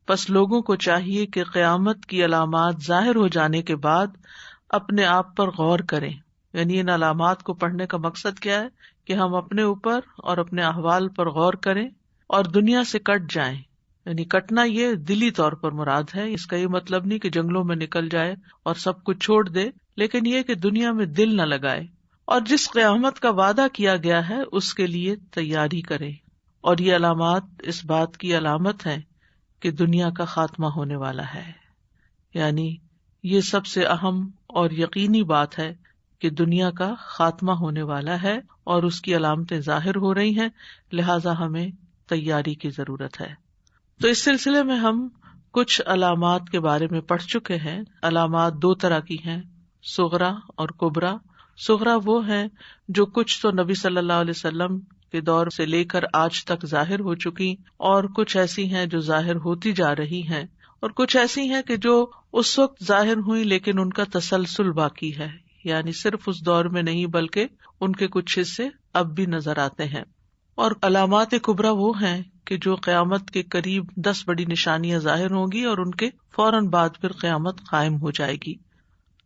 پس لوگوں کو چاہیے کہ قیامت کی علامات ظاہر ہو جانے کے بعد اپنے آپ پر غور کریں. یعنی ان علامات کو پڑھنے کا مقصد کیا ہے کہ ہم اپنے اوپر اور اپنے احوال پر غور کریں اور دنیا سے کٹ جائیں. یعنی کٹنا یہ دلی طور پر مراد ہے. اس کا یہ مطلب نہیں کہ جنگلوں میں نکل جائے اور سب کچھ چھوڑ دے، لیکن یہ کہ دنیا میں دل نہ لگائے اور جس قیامت کا وعدہ کیا گیا ہے اس کے لیے تیاری کرے. اور یہ علامات اس بات کی علامت ہیں کہ دنیا کا خاتمہ ہونے والا ہے. یعنی یہ سب سے اہم اور یقینی بات ہے کہ دنیا کا خاتمہ ہونے والا ہے اور اس کی علامتیں ظاہر ہو رہی ہیں، لہذا ہمیں تیاری کی ضرورت ہے. تو اس سلسلے میں ہم کچھ علامات کے بارے میں پڑھ چکے ہیں. علامات دو طرح کی ہیں، صغرا اور کبرا. صغرا وہ ہیں جو کچھ تو نبی صلی اللہ علیہ وسلم کے دور سے لے کر آج تک ظاہر ہو چکی، اور کچھ ایسی ہیں جو ظاہر ہوتی جا رہی ہیں، اور کچھ ایسی ہیں کہ جو اس وقت ظاہر ہوئی لیکن ان کا تسلسل باقی ہے. یعنی صرف اس دور میں نہیں بلکہ ان کے کچھ حصے اب بھی نظر آتے ہیں. اور علامات کبریٰ وہ ہیں کہ جو قیامت کے قریب 10 بڑی نشانیاں ظاہر ہوں گی اور ان کے فوراً بعد پھر قیامت قائم ہو جائے گی.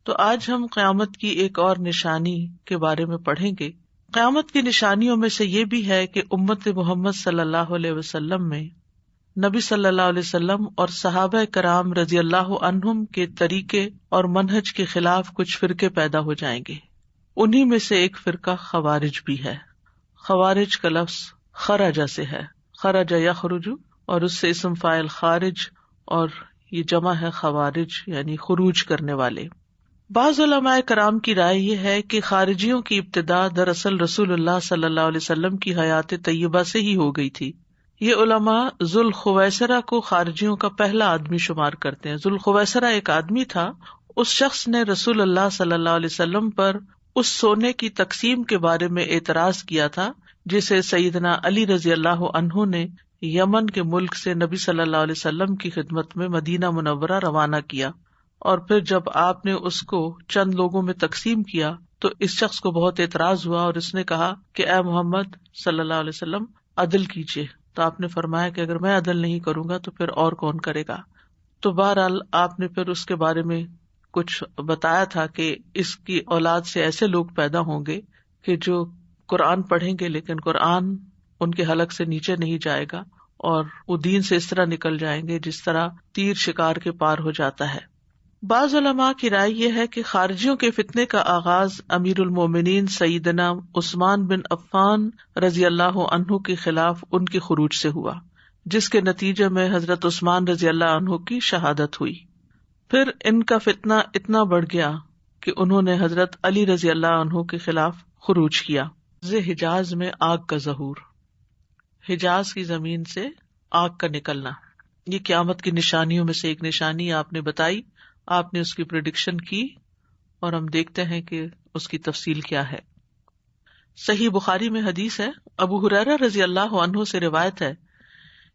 تو آج ہم قیامت کی ایک اور نشانی کے بارے میں پڑھیں گے. قیامت کی نشانیوں میں سے یہ بھی ہے کہ امت محمد صلی اللہ علیہ وسلم میں نبی صلی اللہ علیہ وسلم اور صحابہ کرام رضی اللہ عنہم کے طریقے اور منہج کے خلاف کچھ فرقے پیدا ہو جائیں گے. انہی میں سے ایک فرقہ خوارج بھی ہے. خوارج کا لفظ خرج سے ہے، خرج یخرج، اور اس سے اسم فاعل خارج، اور یہ جمع ہے خوارج یعنی خروج کرنے والے. بعض علماء کرام کی رائے یہ ہے کہ خارجیوں کی ابتدا دراصل رسول اللہ صلی اللہ علیہ وسلم کی حیات طیبہ سے ہی ہو گئی تھی. یہ علماء ذوالخویسرہ کو خارجیوں کا پہلا آدمی شمار کرتے ہیں. ذوالخویسرہ ایک آدمی تھا، اس شخص نے رسول اللہ صلی اللہ علیہ وسلم پر اس سونے کی تقسیم کے بارے میں اعتراض کیا تھا جسے سیدنا علی رضی اللہ عنہ نے یمن کے ملک سے نبی صلی اللہ علیہ وسلم کی خدمت میں مدینہ منورہ روانہ کیا. اور پھر جب آپ نے اس کو چند لوگوں میں تقسیم کیا تو اس شخص کو بہت اعتراض ہوا اور اس نے کہا کہ اے محمد صلی اللہ علیہ وسلم عدل کیجیے. تو آپ نے فرمایا کہ اگر میں عدل نہیں کروں گا تو پھر اور کون کرے گا. تو بہرحال آپ نے پھر اس کے بارے میں کچھ بتایا تھا کہ اس کی اولاد سے ایسے لوگ پیدا ہوں گے کہ جو قرآن پڑھیں گے لیکن قرآن ان کے حلق سے نیچے نہیں جائے گا، اور وہ دین سے اس طرح نکل جائیں گے جس طرح تیر شکار کے پار ہو جاتا ہے. بعض علماء کی رائے یہ ہے کہ خارجیوں کے فتنے کا آغاز امیر المومنین سیدنا عثمان بن عفان رضی اللہ عنہ کے خلاف ان کے خروج سے ہوا، جس کے نتیجے میں حضرت عثمان رضی اللہ عنہ کی شہادت ہوئی. پھر ان کا فتنہ اتنا بڑھ گیا کہ انہوں نے حضرت علی رضی اللہ عنہ کے خلاف خروج کیا. حجاز میں آگ کا ظہور، حجاز کی زمین سے آگ کا نکلنا، یہ قیامت کی نشانیوں میں سے ایک نشانی آپ نے بتائی. آپ نے اس کی پریڈکشن کی اور ہم دیکھتے ہیں کہ اس کی تفصیل کیا ہے. صحیح بخاری میں حدیث ہے، ابو ہریرہ رضی اللہ عنہ سے روایت ہے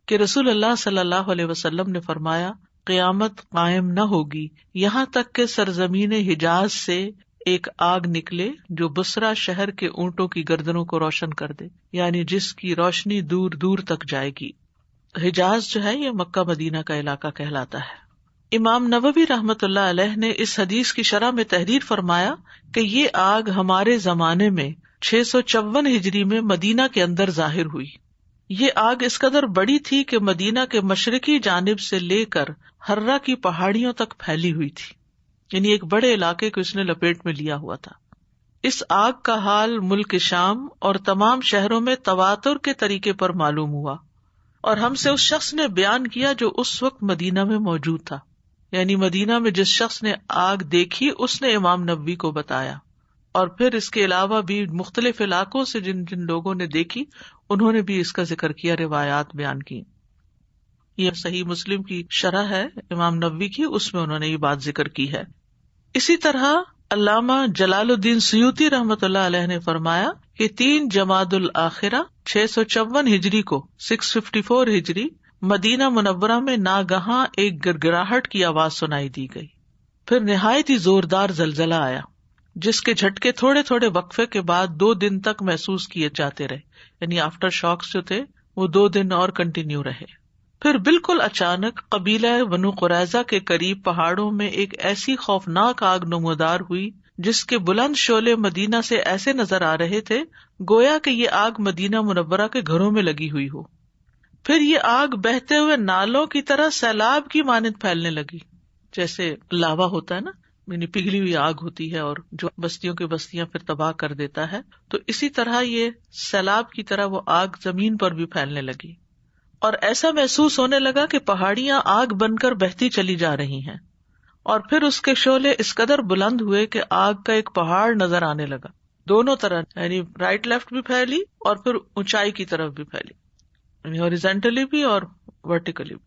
کہ رسول اللہ صلی اللہ علیہ وسلم نے فرمایا، قیامت قائم نہ ہوگی یہاں تک کہ سرزمین حجاز سے ایک آگ نکلے جو بصرہ شہر کے اونٹوں کی گردنوں کو روشن کر دے، یعنی جس کی روشنی دور دور تک جائے گی. حجاز جو ہے یہ مکہ مدینہ کا علاقہ کہلاتا ہے. امام نووی رحمۃ اللہ علیہ نے اس حدیث کی شرح میں تحریر فرمایا کہ یہ آگ ہمارے زمانے میں 654 ہجری میں مدینہ کے اندر ظاہر ہوئی. یہ آگ اس قدر بڑی تھی کہ مدینہ کے مشرقی جانب سے لے کر ہرہ کی پہاڑیوں تک پھیلی ہوئی تھی، یعنی ایک بڑے علاقے کو اس نے لپیٹ میں لیا ہوا تھا. اس آگ کا حال ملک شام اور تمام شہروں میں تواتر کے طریقے پر معلوم ہوا، اور ہم سے اس شخص نے بیان کیا جو اس وقت مدینہ میں موجود تھا. یعنی مدینہ میں جس شخص نے آگ دیکھی اس نے امام نووی کو بتایا، اور پھر اس کے علاوہ بھی مختلف علاقوں سے جن جن لوگوں نے دیکھی انہوں نے بھی اس کا ذکر کیا، روایات بیان کی. یہ صحیح مسلم کی شرح ہے امام نووی کی، اس میں انہوں نے یہ بات ذکر کی ہے. اسی طرح علامہ جلال الدین سیوطی رحمۃ اللہ علیہ نے فرمایا کہ 3 جمادی الاخرہ 654 ہجری کو 654 ہجری مدینہ منورہ میں ناگہاں ایک گڑگڑاہٹ کی آواز سنائی دی گئی. پھر نہایت ہی زوردار زلزلہ آیا جس کے جھٹکے تھوڑے تھوڑے وقفے کے بعد 2 دن تک محسوس کیے جاتے رہے، یعنی آفٹر شاکس جو تھے وہ 2 دن اور کنٹینیو رہے. پھر بالکل اچانک قبیلہ بنو قریظہ کے قریب پہاڑوں میں ایک ایسی خوفناک آگ نمودار ہوئی جس کے بلند شعلے مدینہ سے ایسے نظر آ رہے تھے گویا کہ یہ آگ مدینہ منورہ کے گھروں میں لگی ہوئی ہو. پھر یہ آگ بہتے ہوئے نالوں کی طرح سیلاب کی مانند پھیلنے لگی. جیسے لاوا ہوتا ہے نا، یعنی پگھلی ہوئی آگ ہوتی ہے اور جو بستیوں کی بستیاں پھر تباہ کر دیتا ہے، تو اسی طرح یہ سیلاب کی طرح وہ آگ زمین پر بھی پھیلنے لگی. اور ایسا محسوس ہونے لگا کہ پہاڑیاں آگ بن کر بہتی چلی جا رہی ہیں، اور پھر اس کے شعلے اس قدر بلند ہوئے کہ آگ کا ایک پہاڑ نظر آنے لگا، دونوں طرح، یعنی رائٹ لیفٹ بھی پھیلی اور پھر اونچائی کی طرف بھی پھیلی، یعنی ہاریزونٹلی بھی اور ورٹیکلی بھی.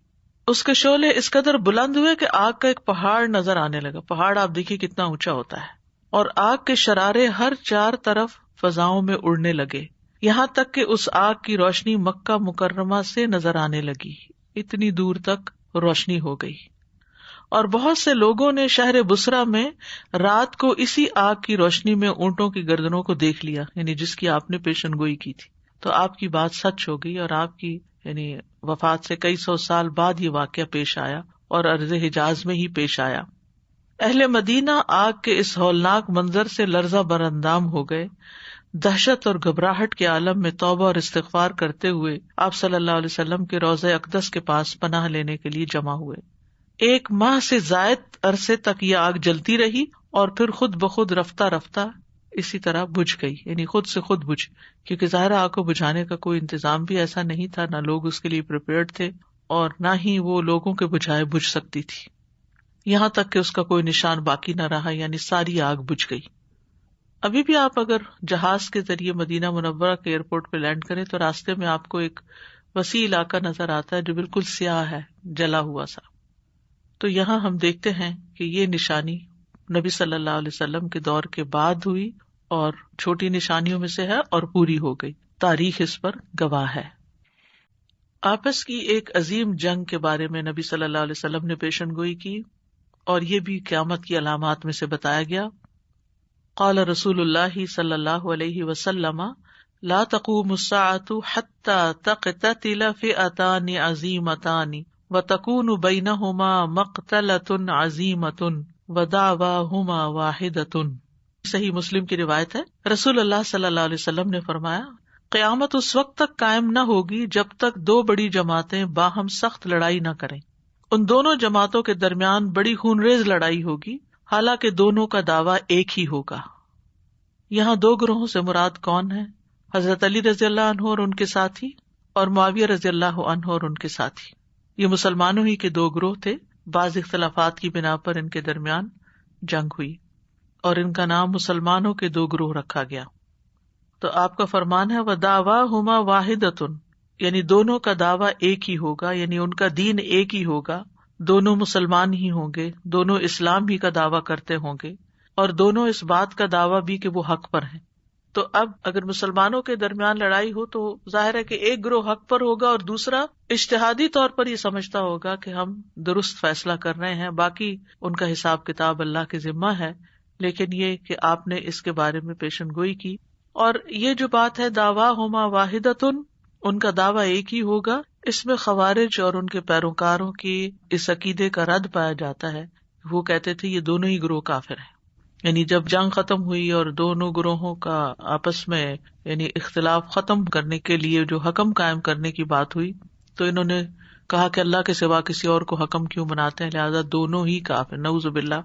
اس کے شعلے اس قدر بلند ہوئے کہ آگ کا ایک پہاڑ نظر آنے لگا. پہاڑ آپ دیکھیے کتنا اونچا ہوتا ہے. اور آگ کے شرارے ہر چار طرف فضاؤں میں اڑنے لگے، یہاں تک کہ اس آگ کی روشنی مکہ مکرمہ سے نظر آنے لگی. اتنی دور تک روشنی ہو گئی. اور بہت سے لوگوں نے شہر بصرہ میں رات کو اسی آگ کی روشنی میں اونٹوں کی گردنوں کو دیکھ لیا، یعنی جس کی آپ نے پیشن گوئی کی تھی. تو آپ کی بات سچ ہو گئی اور آپ کی یعنی وفات سے کئی سو سال بعد یہ واقعہ پیش آیا اور ارض حجاز میں ہی پیش آیا. اہل مدینہ آگ کے اس ہولناک منظر سے لرزہ بر اندام ہو گئے. دہشت اور گھبراہٹ کے عالم میں توبہ اور استغفار کرتے ہوئے آپ صلی اللہ علیہ وسلم کے روضہ اقدس کے پاس پناہ لینے کے لیے جمع ہوئے. 1 ماہ سے زائد عرصے تک یہ آگ جلتی رہی اور پھر خود بخود رفتہ رفتہ اسی طرح بجھ گئی، یعنی خود سے خود بجھ، کیونکہ ظاہر آگ کو بجھانے کا کوئی انتظام بھی ایسا نہیں تھا، نہ لوگ اس کے لیے پریپیئرڈ تھے اور نہ ہی وہ لوگوں کے بجھائے بجھ سکتی تھی. یہاں تک کہ اس کا کوئی نشان باقی نہ رہا، یعنی ساری آگ بجھ گئی. ابھی بھی آپ اگر جہاز کے ذریعے مدینہ منورہ کے ایئرپورٹ پہ لینڈ کریں تو راستے میں آپ کو ایک وسیع علاقہ نظر آتا ہے جو بالکل سیاہ ہے، جلا ہوا سا. تو یہاں ہم دیکھتے ہیں کہ یہ نشانی نبی صلی اللہ علیہ وسلم کے دور کے بعد ہوئی اور چھوٹی نشانیوں میں سے ہے اور پوری ہو گئی. تاریخ اس پر گواہ ہے. آپس کی ایک عظیم جنگ کے بارے میں نبی صلی اللہ علیہ وسلم نے پیشن گوئی کی اور یہ بھی قیامت کی علامات میں سے بتایا گیا. قال رسول اللہ صلی اللہ علیہ وسلم لا تقوم الساعة حتى تقتتل فئتان عظیمتان وتكون بينهما مقتلة عظیمة ودعواهما واحدة. صحیح مسلم کی روایت ہے، رسول اللہ صلی اللہ علیہ وسلم نے فرمایا قیامت اس وقت تک قائم نہ ہوگی جب تک 2 بڑی جماعتیں باہم سخت لڑائی نہ کریں. ان دونوں جماعتوں کے درمیان بڑی خونریز لڑائی ہوگی، حالانکہ دونوں کا دعویٰ ایک ہی ہوگا. یہاں 2 گروہوں سے مراد کون ہے؟ حضرت علی رضی اللہ عنہ اور ان کے ساتھی، اور معاویہ رضی اللہ عنہ اور ان کے ساتھی. یہ مسلمانوں ہی کے 2 گروہ تھے. بعض اختلافات کی بنا پر ان کے درمیان جنگ ہوئی اور ان کا نام مسلمانوں کے 2 گروہ رکھا گیا. تو آپ کا فرمان ہے وَدَعْوَاهُمَا وَاحِدَةٌ، یعنی دونوں کا دعویٰ ایک ہی ہوگا، یعنی ان کا دین ایک ہی ہوگا، دونوں مسلمان ہی ہوں گے، دونوں اسلام ہی کا دعویٰ کرتے ہوں گے اور دونوں اس بات کا دعویٰ بھی کہ وہ حق پر ہیں. تو اب اگر مسلمانوں کے درمیان لڑائی ہو تو ظاہر ہے کہ ایک گروہ حق پر ہوگا اور دوسرا اجتہادی طور پر یہ سمجھتا ہوگا کہ ہم درست فیصلہ کر رہے ہیں، باقی ان کا حساب کتاب اللہ کے ذمہ ہے. لیکن یہ کہ آپ نے اس کے بارے میں پیشن گوئی کی. اور یہ جو بات ہے دعواہما واحدۃ، ان کا دعویٰ ایک ہی ہوگا، اس میں خوارج اور ان کے پیروکاروں کی اس عقیدے کا رد پایا جاتا ہے. وہ کہتے تھے یہ دونوں ہی گروہ کافر ہیں. یعنی جب جنگ ختم ہوئی اور دونوں گروہوں کا آپس میں یعنی اختلاف ختم کرنے کے لیے جو حکم قائم کرنے کی بات ہوئی تو انہوں نے کہا کہ اللہ کے سوا کسی اور کو حکم کیوں بناتے ہیں، لہٰذا دونوں ہی کافر. نعوذ باللہ.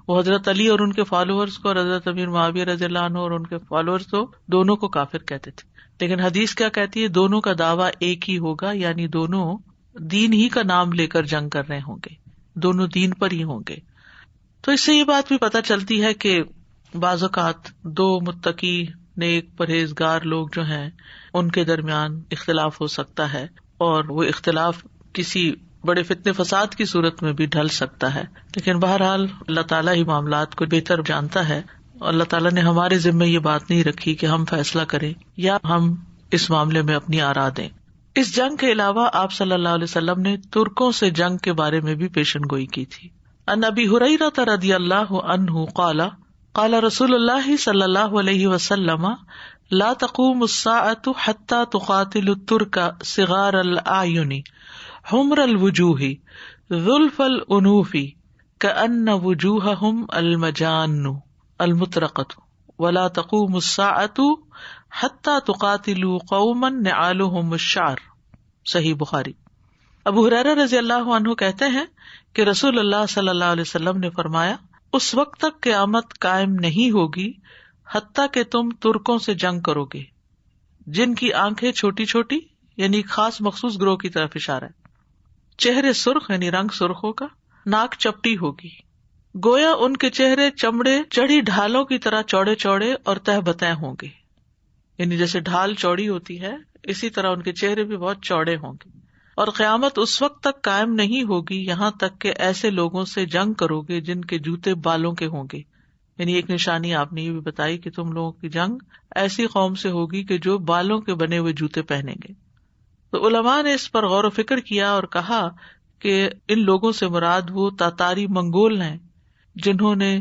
وہ حضرت علی اور ان کے فالوورز کو اور حضرت امیر معاویہ رضی اللہ عنہ اور ان کے فالوورز کو دونوں کو کافر کہتے تھے. لیکن حدیث کیا کہتی ہے؟ دونوں کا دعویٰ ایک ہی ہوگا، یعنی دونوں دین ہی کا نام لے کر جنگ کر رہے ہوں گے، دونوں دین پر ہی ہوں گے. تو اس سے یہ بات بھی پتہ چلتی ہے کہ بعض اوقات 2 متقی نیک پرہیزگار لوگ جو ہیں ان کے درمیان اختلاف ہو سکتا ہے اور وہ اختلاف کسی بڑے فتنے فساد کی صورت میں بھی ڈھل سکتا ہے. لیکن بہرحال اللہ تعالیٰ ہی معاملات کو بہتر جانتا ہے. اللہ تعالیٰ نے ہمارے ذمہ یہ بات نہیں رکھی کہ ہم فیصلہ کریں یا ہم اس معاملے میں اپنی آراء دیں. اس جنگ کے علاوہ آپ صلی اللہ علیہ وسلم نے ترکوں سے جنگ کے بارے میں بھی پیشن گوئی کی تھی. عن ابی ہریرہ رضی اللہ عنہ قال قال رسول اللہ صلی اللہ علیہ وسلم لا تقوم الساعة حتى تقاتل الترک صغار الاعین حمر الوجوہ ذلف الانوف کأن وجوہہم المجان المطرقۃ ولا تقوم الساعة حتی تقاتلوا قوما نعالهم الشعر. صحیح بخاری. ابو ہریرہ رضی اللہ عنہ کہتے ہیں کہ رسول اللہ صلی اللہ علیہ وسلم نے فرمایا اس وقت تک قیامت قائم نہیں ہوگی حتیٰ کہ تم ترکوں سے جنگ کرو گے جن کی آنکھیں چھوٹی چھوٹی، یعنی خاص مخصوص گروہ کی طرف اشارہ ہے، چہرے سرخ یعنی رنگ سرخ ہوگا، ناک چپٹی ہوگی، گویا ان کے چہرے چمڑے چڑھی ڈھالوں کی طرح چوڑے چوڑے اور تہ بتہ ہوں گے، یعنی جیسے ڈھال چوڑی ہوتی ہے اسی طرح ان کے چہرے بھی بہت چوڑے ہوں گے. اور قیامت اس وقت تک قائم نہیں ہوگی یہاں تک کہ ایسے لوگوں سے جنگ کرو گے جن کے جوتے بالوں کے ہوں گے. یعنی ایک نشانی آپ نے یہ بھی بتائی کہ تم لوگوں کی جنگ ایسی قوم سے ہوگی کہ جو بالوں کے بنے ہوئے جوتے پہنیں گے. تو علماء نے اس پر غور و فکر کیا اور کہا کہ ان لوگوں سے مراد وہ تاتاری منگول ہیں جنہوں نے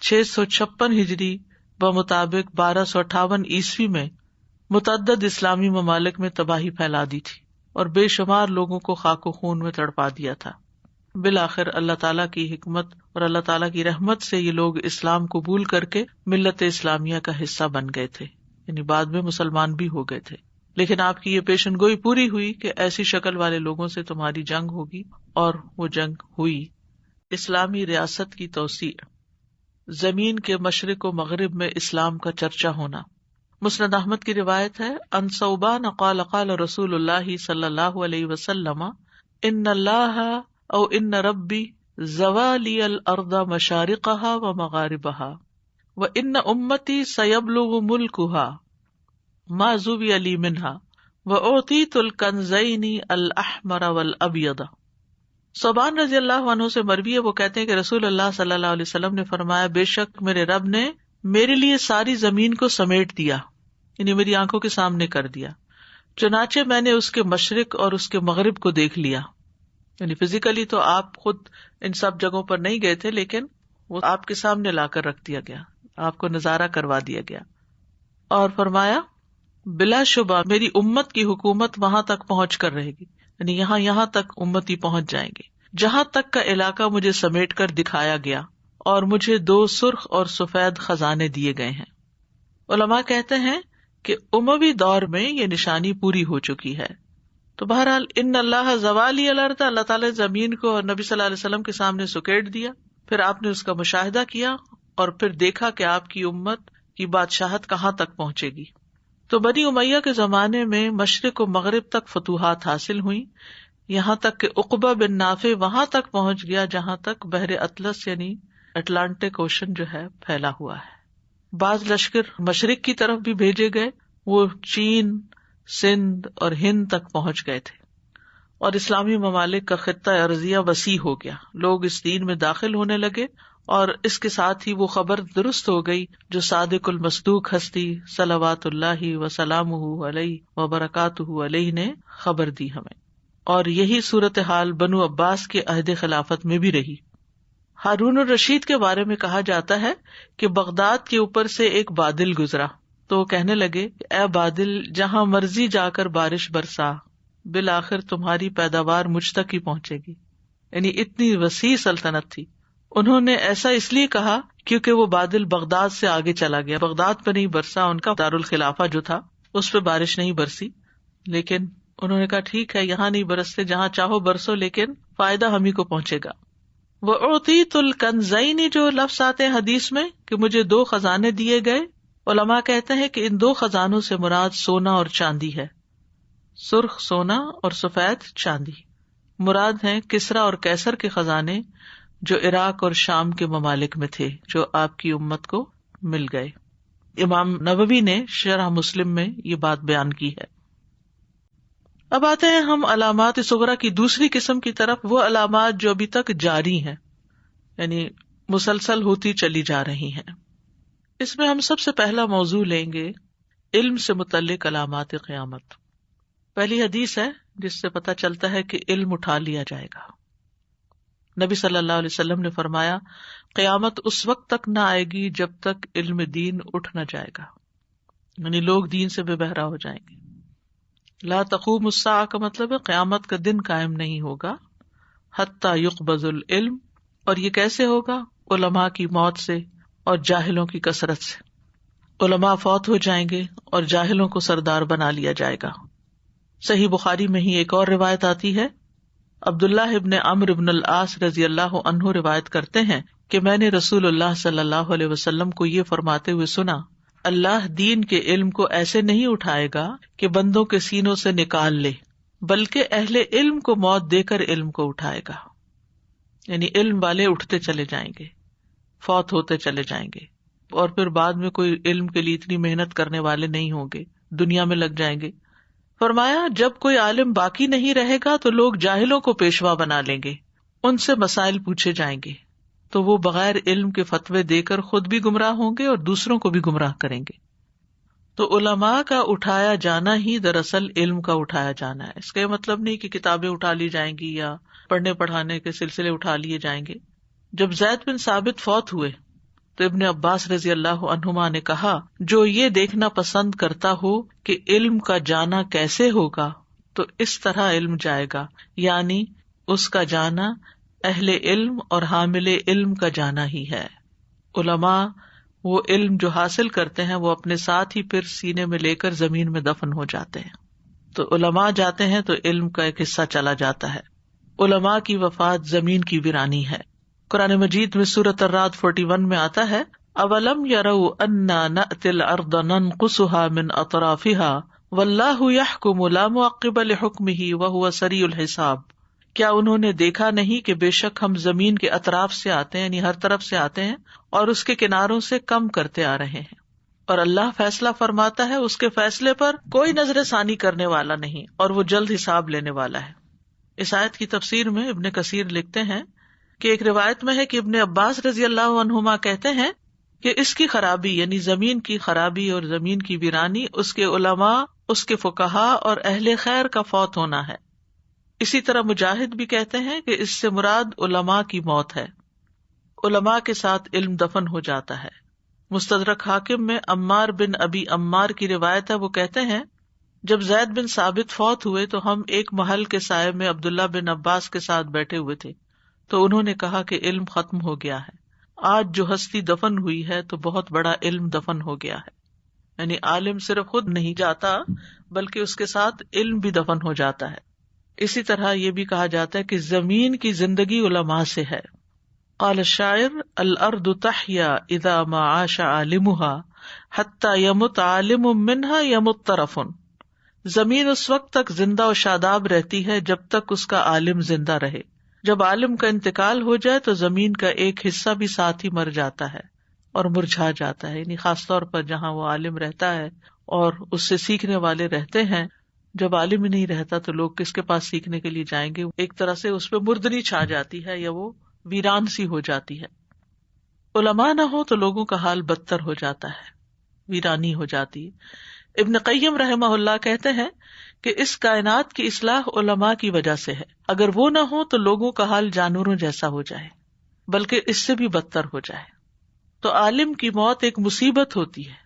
656 ہجری بمطابق 1258 عیسوی میں متعدد اسلامی ممالک میں تباہی پھیلا دی تھی اور بے شمار لوگوں کو خاک و خون میں تڑپا دیا تھا. بالآخر اللہ تعالیٰ کی حکمت اور اللہ تعالیٰ کی رحمت سے یہ لوگ اسلام قبول کر کے ملت اسلامیہ کا حصہ بن گئے تھے، یعنی بعد میں مسلمان بھی ہو گئے تھے. لیکن آپ کی یہ پیشن گوئی پوری ہوئی کہ ایسی شکل والے لوگوں سے تمہاری جنگ ہوگی، اور وہ جنگ ہوئی. اسلامی ریاست کی توسیع، زمین کے مشرق و مغرب میں اسلام کا چرچا ہونا. مسند احمد کی روایت ہے ان ثوبان قال قال رسول اللہ صلی اللہ علیہ وسلم ان اللہ او ان ربی زوالی الارض مشارقها ومغاربها وان امتی سیبلغ ملکها ما زوی لی منها واعطیت الکنزین الاحمر والابیض. ثوبان رضی اللہ عنہ سے مروی ہے، وہ کہتے ہیں کہ رسول اللہ صلی اللہ علیہ وسلم نے فرمایا بے شک میرے رب نے میرے لیے ساری زمین کو سمیٹ دیا، یعنی میری آنکھوں کے سامنے کر دیا، چنانچہ میں نے اس کے مشرق اور اس کے مغرب کو دیکھ لیا. یعنی فزیکلی تو آپ خود ان سب جگہوں پر نہیں گئے تھے، لیکن وہ آپ کے سامنے لا کر رکھ دیا گیا، آپ کو نظارہ کروا دیا گیا. اور فرمایا بلا شبہ میری امت کی حکومت وہاں تک پہنچ کر رہے گی، یعنی یہاں تک امتی پہنچ جائیں گے جہاں تک کا علاقہ مجھے سمیٹ کر دکھایا گیا، اور مجھے 2 سرخ اور سفید خزانے دیے گئے ہیں. علماء کہتے ہیں کہ اموی دور میں یہ نشانی پوری ہو چکی ہے. تو بہرحال ان اللہ زوالی الارض، اللہ تعالیٰ زمین کو اور نبی صلی اللہ علیہ وسلم کے سامنے سکیٹ دیا، پھر آپ نے اس کا مشاہدہ کیا اور پھر دیکھا کہ آپ کی امت کی بادشاہت کہاں تک پہنچے گی. تو بنی امیہ کے زمانے میں مشرق و مغرب تک فتوحات حاصل ہوئی، یہاں تک کہ عقبہ بن نافع وہاں تک پہنچ گیا جہاں تک بحر اطلس یعنی اٹلانٹک اوشن جو ہے پھیلا ہوا ہے. بعض لشکر مشرق کی طرف بھی بھیجے گئے، وہ چین، سندھ اور ہند تک پہنچ گئے تھے، اور اسلامی ممالک کا خطہ ارضیہ وسیع ہو گیا. لوگ اس دین میں داخل ہونے لگے، اور اس کے ساتھ ہی وہ خبر درست ہو گئی جو صادق المصدوق ہستی صلوات اللہ وسلامہ علیہ وبرکاتہ علیہ نے خبر دی ہمیں. اور یہی صورتحال بنو عباس کے عہد خلافت میں بھی رہی. ہارون الرشید کے بارے میں کہا جاتا ہے کہ بغداد کے اوپر سے ایک بادل گزرا تو وہ کہنے لگے اے بادل جہاں مرضی جا کر بارش برسا، بالآخر تمہاری پیداوار مجھ تک ہی پہنچے گی. یعنی اتنی وسیع سلطنت تھی. انہوں نے ایسا اس لیے کہا کیونکہ وہ بادل بغداد سے آگے چلا گیا، بغداد پہ نہیں برسا، ان کا دارالخلافہ جو تھا اس پہ بارش نہیں برسی. لیکن انہوں نے کہا ٹھیک ہے یہاں نہیں برستے، جہاں چاہو برسو، لیکن فائدہ ہم ہی کو پہنچے گا. وَأُعْطِيتُ الْكَنْزَيْنِ جو لفظ آتے ہیں حدیث میں کہ مجھے 2 خزانے دیے گئے. علماء کہتے ہیں کہ ان 2 خزانوں سے مراد سونا اور چاندی ہے. سرخ سونا اور سفید چاندی مراد ہیں. کسرا اور کیسر کے خزانے جو عراق اور شام کے ممالک میں تھے، جو آپ کی امت کو مل گئے. امام نووی نے شرح مسلم میں یہ بات بیان کی ہے. اب آتے ہیں ہم علامات صغرا کی دوسری قسم کی طرف، وہ علامات جو ابھی تک جاری ہیں، یعنی مسلسل ہوتی چلی جا رہی ہیں. اس میں ہم سب سے پہلا موضوع لیں گے علم سے متعلق علامات قیامت. پہلی حدیث ہے جس سے پتہ چلتا ہے کہ علم اٹھا لیا جائے گا. نبی صلی اللہ علیہ وسلم نے فرمایا قیامت اس وقت تک نہ آئے گی جب تک علم دین اٹھ نہ جائے گا، یعنی لوگ دین سے بے بہرا ہو جائیں گے. لا تقوم الساعہ کا مطلب ہے قیامت کا دن قائم نہیں ہوگا. حتی یقبض العلم، اور یہ کیسے ہوگا؟ علماء کی موت سے اور جاہلوں کی کثرت سے. علماء فوت ہو جائیں گے اور جاہلوں کو سردار بنا لیا جائے گا. صحیح بخاری میں ہی ایک اور روایت آتی ہے. عبداللہ ابن عمرو ابن العاص رضی اللہ عنہ روایت کرتے ہیں کہ میں نے رسول اللہ صلی اللہ علیہ وسلم کو یہ فرماتے ہوئے سنا، اللہ دین کے علم کو ایسے نہیں اٹھائے گا کہ بندوں کے سینوں سے نکال لے، بلکہ اہل علم کو موت دے کر علم کو اٹھائے گا. یعنی علم والے اٹھتے چلے جائیں گے، فوت ہوتے چلے جائیں گے، اور پھر بعد میں کوئی علم کے لیے اتنی محنت کرنے والے نہیں ہوں گے، دنیا میں لگ جائیں گے. فرمایا جب کوئی عالم باقی نہیں رہے گا تو لوگ جاہلوں کو پیشوا بنا لیں گے، ان سے مسائل پوچھے جائیں گے، تو وہ بغیر علم کے فتوے دے کر خود بھی گمراہ ہوں گے اور دوسروں کو بھی گمراہ کریں گے. تو علماء کا اٹھایا جانا ہی دراصل علم کا اٹھایا جانا ہے. اس کا یہ مطلب نہیں کہ کتابیں اٹھا لی جائیں گی یا پڑھنے پڑھانے کے سلسلے اٹھا لیے جائیں گے. جب زید بن ثابت فوت ہوئے تو ابن عباس رضی اللہ عنہما نے کہا، جو یہ دیکھنا پسند کرتا ہو کہ علم کا جانا کیسے ہوگا تو اس طرح علم جائے گا، یعنی اس کا جانا اہل علم اور حامل علم کا جانا ہی ہے. علماء وہ علم جو حاصل کرتے ہیں وہ اپنے ساتھ ہی پھر سینے میں لے کر زمین میں دفن ہو جاتے ہیں. تو علماء جاتے ہیں تو علم کا ایک حصہ چلا جاتا ہے. علماء کی وفات زمین کی ویرانی ہے. قرآن مجید میں سورۃ الرعد 41 میں آتا ہے، اولم یروا انا نأتی الارض ننقصها من اطرافها واللہ یحکم لا معقب لحکمہ وہو سریع الحساب. کیا انہوں نے دیکھا نہیں کہ بے شک ہم زمین کے اطراف سے آتے ہیں، یعنی ہر طرف سے آتے ہیں، اور اس کے کناروں سے کم کرتے آ رہے ہیں، اور اللہ فیصلہ فرماتا ہے، اس کے فیصلے پر کوئی نظر ثانی کرنے والا نہیں، اور وہ جلد حساب لینے والا ہے. اس آیت کی تفسیر میں ابن کثیر لکھتے ہیں کہ ایک روایت میں ہے کہ ابن عباس رضی اللہ عنہما کہتے ہیں کہ اس کی خرابی یعنی زمین کی خرابی اور زمین کی ویرانی اس کے علماء، اس کے فقہاء اور اہل خیر کا فوت ہونا ہے. اسی طرح مجاہد بھی کہتے ہیں کہ اس سے مراد علماء کی موت ہے. علماء کے ساتھ علم دفن ہو جاتا ہے. مستدرک حاکم میں عمار بن ابی عمار کی روایت ہے، وہ کہتے ہیں جب زید بن ثابت فوت ہوئے تو ہم ایک محل کے سائے میں عبداللہ بن عباس کے ساتھ بیٹھے ہوئے تھے، تو انہوں نے کہا کہ علم ختم ہو گیا ہے. آج جو ہستی دفن ہوئی ہے تو بہت بڑا علم دفن ہو گیا ہے. یعنی عالم صرف خود نہیں جاتا بلکہ اس کے ساتھ علم بھی دفن ہو جاتا ہے. اسی طرح یہ بھی کہا جاتا ہے کہ زمین کی زندگی علماء سے ہے. قال الشاعر الارض تحیا اذا ما عاش عالمها حتى يمت عالم منها يمت طرف. زمین اس وقت تک زندہ و شاداب رہتی ہے جب تک اس کا عالم زندہ رہے. جب عالم کا انتقال ہو جائے تو زمین کا ایک حصہ بھی ساتھ ہی مر جاتا ہے اور مرجھا جاتا ہے. یعنی خاص طور پر جہاں وہ عالم رہتا ہے اور اس سے سیکھنے والے رہتے ہیں، جب عالم ہی نہیں رہتا تو لوگ کس کے پاس سیکھنے کے لیے جائیں گے. ایک طرح سے اس پہ مردنی چھا جاتی ہے یا وہ ویران سی ہو جاتی ہے. علماء نہ ہو تو لوگوں کا حال بدتر ہو جاتا ہے، ویرانی ہو جاتی ہے. ابن قیم رحمہ اللہ کہتے ہیں کہ اس کائنات کی اصلاح علماء کی وجہ سے ہے. اگر وہ نہ ہو تو لوگوں کا حال جانوروں جیسا ہو جائے، بلکہ اس سے بھی بدتر ہو جائے. تو عالم کی موت ایک مصیبت ہوتی ہے،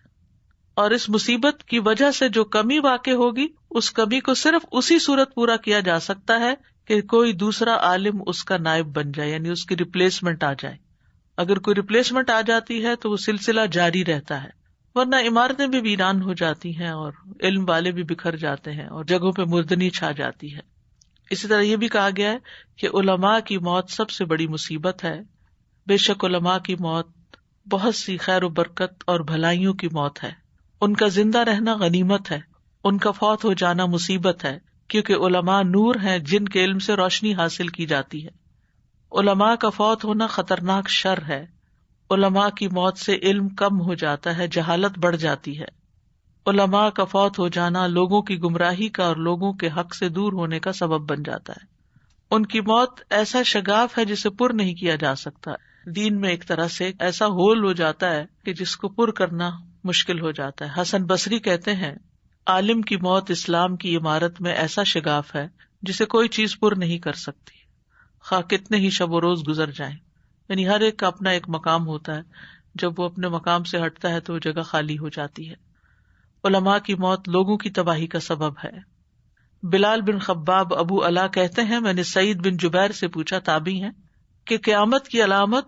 اور اس مصیبت کی وجہ سے جو کمی واقع ہوگی اس کمی کو صرف اسی صورت پورا کیا جا سکتا ہے کہ کوئی دوسرا عالم اس کا نائب بن جائے، یعنی اس کی ریپلیسمنٹ آ جائے. اگر کوئی ریپلیسمنٹ آ جاتی ہے تو وہ سلسلہ جاری رہتا ہے، ورنہ عمارتیں بھی ویران ہو جاتی ہیں اور علم والے بھی بکھر جاتے ہیں اور جگہوں پہ مردنی چھا جاتی ہے. اسی طرح یہ بھی کہا گیا ہے کہ علماء کی موت سب سے بڑی مصیبت ہے. بے شک علماء کی موت بہت سی خیر و برکت اور بھلائیوں کی موت ہے. ان کا زندہ رہنا غنیمت ہے، ان کا فوت ہو جانا مصیبت ہے، کیونکہ علماء نور ہیں جن کے علم سے روشنی حاصل کی جاتی ہے. علماء کا فوت ہونا خطرناک شر ہے. علماء کی موت سے علم کم ہو جاتا ہے، جہالت بڑھ جاتی ہے. علماء کا فوت ہو جانا لوگوں کی گمراہی کا اور لوگوں کے حق سے دور ہونے کا سبب بن جاتا ہے. ان کی موت ایسا شگاف ہے جسے پر نہیں کیا جا سکتا. دین میں ایک طرح سے ایسا ہول ہو جاتا ہے کہ جس کو پر کرنا مشکل ہو جاتا ہے. حسن بصری کہتے ہیں عالم کی موت اسلام کی عمارت میں ایسا شگاف ہے جسے کوئی چیز پر نہیں کر سکتی، خواہ کتنے ہی شب و روز گزر جائیں. یعنی ہر ایک کا اپنا ایک مقام ہوتا ہے، جب وہ اپنے مقام سے ہٹتا ہے تو وہ جگہ خالی ہو جاتی ہے. علماء کی موت لوگوں کی تباہی کا سبب ہے. بلال بن خباب ابو علا کہتے ہیں میں نے سعید بن جبیر سے پوچھا، تابعی ہیں، کہ قیامت کی علامت